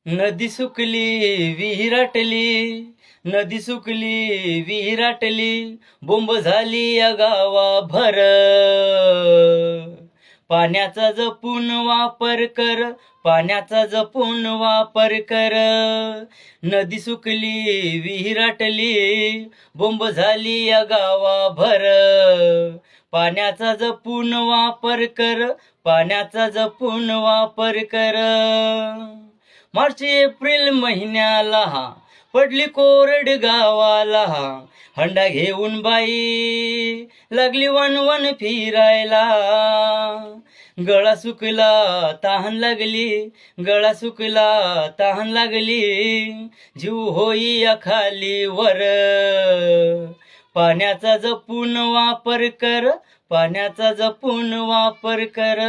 नदी सुकली विहिराटली, नदी सुकली विहिराटली, बोंब झाली या गावाभर. पाण्याचा जपून वापर कर, पाण्याचा जपून वापर कर. नदी सुकली विहिराटली, बोंब झाली या गावाभर. पाण्याचा जपून वापर कर, पाण्याचा जपून वापर कर. मार्च एप्रिल महिन्याला पडली कोरड गावाला, हंडा घेऊन बाई लागली वन वन फिरायला. गळा सुकला तहान लागली, गळा सुकला तहान लागली, जीव होई या खाली वर. पाण्याचा जपून वापर कर, पाण्याचा जपून वापर कर.